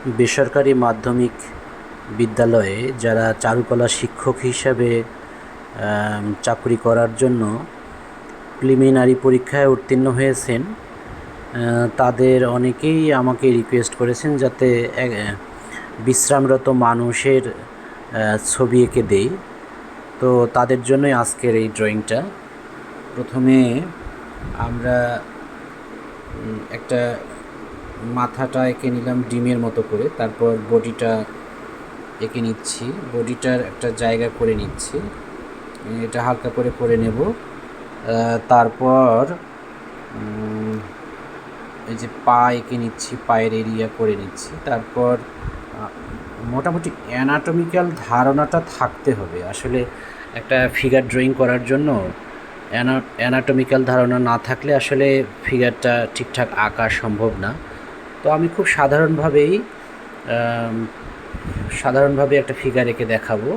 বেসরকারি মাধ্যমিক বিদ্যালয়ে যারা চারুকলা শিক্ষক হিসাবে চাকরি করার জন্য প্রিলিমিনারি পরীক্ষায় উত্তীর্ণ হয়েছেন, তাদের অনেকেই আমাকে রিকোয়েস্ট করেছেন যাতে বিশ্রামরত মানুষের ছবি এঁকে দেই। তো তাদের জন্যই আজকের এই ড্রয়িংটা। প্রথমে আমরা একটা মাথাটা এঁকে নিলাম ডিমের মতো করে, তারপর বডিটা এঁকে নিচ্ছি, বডিটার একটা জায়গা করে নিচ্ছি, এটা হালকা করে করে নেব। তারপর এই যে পা এঁকে নিচ্ছি, পায়ের এরিয়া করে নিচ্ছি। তারপর মোটামুটি অ্যানাটমিক্যাল ধারণাটা থাকতে হবে। আসলে একটা ফিগার ড্রয়িং করার জন্য অ্যানাটমিক্যাল ধারণা না থাকলে আসলে ফিগারটা ঠিকঠাক আঁকা সম্ভব না। তো আমি খুব সাধারণভাবে একটা ফিগার এঁকে দেখাবো,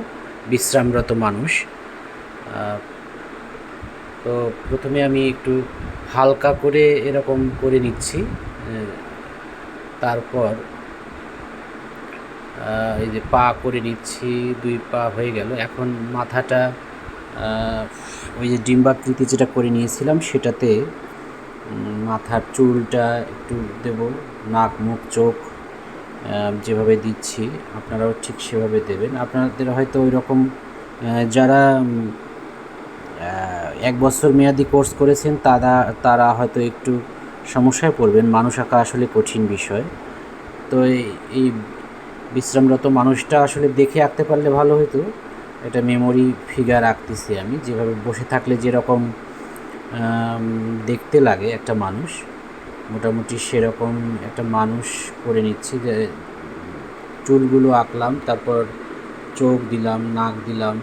বিশ্রামরত মানুষ। তো প্রথমে আমি একটু হালকা করে এরকম করে নিচ্ছি, তারপর এই যে পা করে নিচ্ছি, 2 পা হয়ে গেল। এখন মাথাটা ওই যে ডিম্বাকৃতি যেটা করে নিয়েছিলাম সেটাতে মাথার চুলটা একটু দেব, নাক মুখ চোখ যেভাবে দিচ্ছি আপনারাও ঠিক সেভাবে দেবেন। আপনাদের হয়তো ওই রকম যারা 1 বছর মেয়াদি কোর্স করেছেন তারা হয়তো একটু সমস্যায় পড়বেন। মানুষ আঁকা আসলে কঠিন বিষয়। তো এই বিশ্রামরত মানুষটা আসলে দেখে আঁকতে পারলে ভালো হতো। এটা মেমোরি ফিগার আঁকতেছি আমি, যেভাবে বসে থাকলে যেরকম দেখতে লাগে একটা মানুষ, মোটামুটি সেরকম একটা মানুষ করে নিচ্ছি। যে চুলগুলো আঁকলাম, তারপর চোখ দিলাম, নাক দিলাম,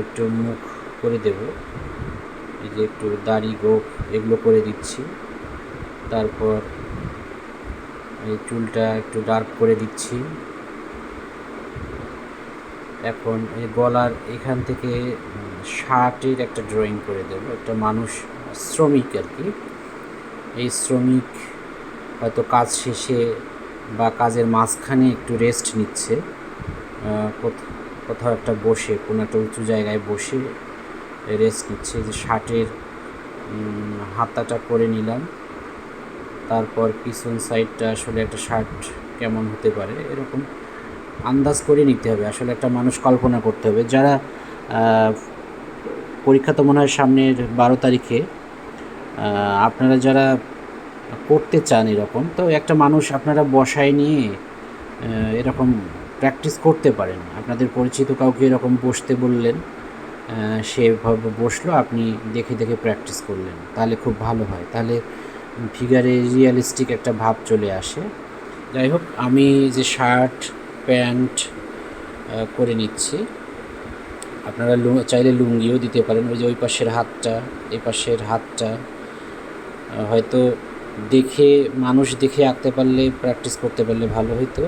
একটু মুখ করে দেব, এই যে একটু দাড়ি গোঁফ এগুলো করে দিচ্ছি। তারপর এই চুলটা একটু ডার্ক করে দিচ্ছি। এখন এই গলার এখান থেকে শার্টের একটা ড্রয়িং করে দেব, একটা মানুষ শ্রমিক আর কি। এই শ্রমিক হয়তো কাজ শেষে বা কাজের মাঝখানে একটু রেস্ট নিচ্ছে, কোথাও একটা বসে, কোনো একটা উঁচু জায়গায় বসে রেস্ট নিচ্ছে। যে শার্টের হাতাটা করে নিলাম, তারপর পিছন সাইডটা আসলে একটা শার্ট কেমন হতে পারে এরকম আন্দাজ করে নিতে হবে। আসলে একটা মানুষ কল্পনা করতে হবে। যারা পরীক্ষা তো মনে হয় সামনের 12 তারিখে, আপনারা যারা করতে চান এরকম, তো একটা মানুষ আপনারা বসায় নিয়ে এরকম প্র্যাকটিস করতে পারেন। আপনাদের পরিচিত কাউকে এরকম বসতে বললেন, সেভাবে বসলো, আপনি দেখে দেখে প্র্যাকটিস করলেন, তাহলে খুব ভালো হয়। তাহলে ফিগারে রিয়ালিস্টিক একটা ভাব চলে আসে। যাই হোক, আমি যে শার্ট প্যান্ট করে নিচ্ছি, আপনারা চাইলে লুঙ্গিও দিতে পারেন। ওই যে ওই পাশের হাতটা, এই পাশের হাতটা হয়তো মানুষ দেখে আঁকতে পারলে, প্র্যাকটিস করতে পারলে ভালো হতো।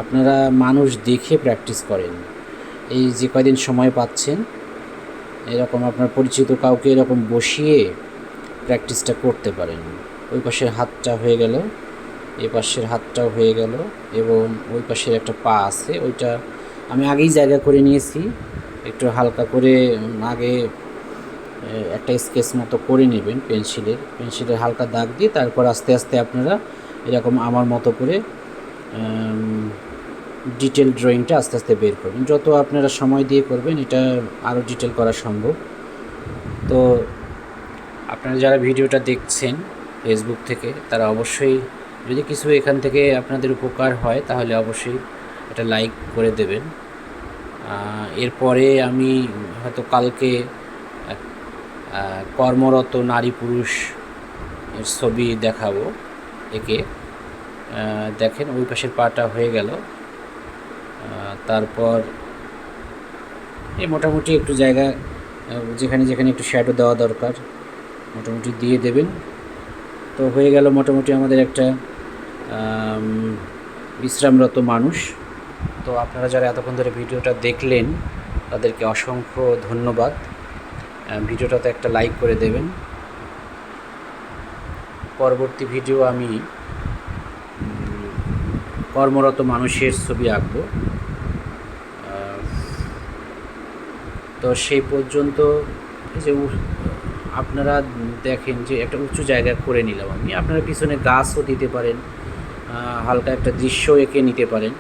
আপনারা মানুষ দেখে প্র্যাকটিস করেন। এই যে কয়দিন সময় পাচ্ছেন, এরকম আপনার পরিচিত কাউকে এরকম বসিয়ে প্র্যাকটিসটা করতে পারেন। ওই পাশের হাতটা হয়ে গেল, এই পাশের হাতটাও হয়ে গেল, এবং ওই পাশের একটা পা আছে, ওইটা আমি আগেই জায়গা করে নিয়েছি। একটু হালকা করে আগে একটা স্কেচ মতো করে নেবেন পেন্সিলের হালকা দাগ দিয়ে, তারপর আস্তে আস্তে আপনারা এরকম আমার মতো করে ডিটেল ড্রয়িংটা আস্তে আস্তে বের করবেন। যত আপনারা সময় দিয়ে করবেন, এটা আরও ডিটেল করা সম্ভব। তো আপনারা যারা ভিডিওটা দেখছেন ফেসবুক থেকে, তারা অবশ্যই যদি কিছু এখান থেকে আপনাদের উপকার হয় তাহলে অবশ্যই এটা লাইক করে দেবেন। এরপরে আমি হয়তো কালকে কর্মরত নারী পুরুষ এর ছবি দেখাবো একে। দেখেন ওই পাশের পাটা হয়ে গেল। তারপর এই মোটামুটি একটু জায়গা যেখানে যেখানে একটু শ্যাডো দেওয়া দরকার মোটামুটি দিয়ে দেবেন। তো হয়ে গেল মোটামুটি আমাদের একটা বিশ্রামরত মানুষ। তো আপনারা যারা এতক্ষণ ধরে ভিডিওটা দেখলেন তাদেরকে অসংখ্য ধন্যবাদ। ভিডিওটাতে একটা লাইক করে দেবেন। পরবর্তী ভিডিও আমি কর্মরত মানুষের ছবি আঁকবো। তো সেই পর্যন্ত এই যে আপনারা দেখেন যে একটা উঁচু জায়গা করে নিলাম আমি, আপনারা পিছনে গাছও দিতে পারেন, হালকা একটা দৃশ্য এঁকে নিতে পারেন।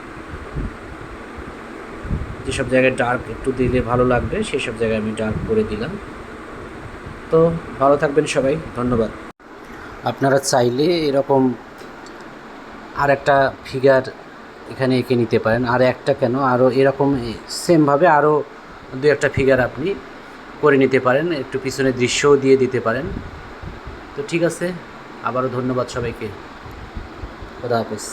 যেসব জায়গায় ডার্ক একটু দিলে ভালো লাগবে সেই সব জায়গায় আমি ডার্ক করে দিলাম। তো ভালো থাকবেন সবাই, ধন্যবাদ। আপনারা চাইলে এরকম আর একটা ফিগার এখানে এঁকে নিতে পারেন, আর একটা কেন, আরও এরকম সেমভাবে আরও দু একটা ফিগার আপনি করে নিতে পারেন, একটু পিছনে দৃশ্যও দিয়ে দিতে পারেন। তো ঠিক আছে, আবারও ধন্যবাদ সবাইকে, খোদা হাফেজ।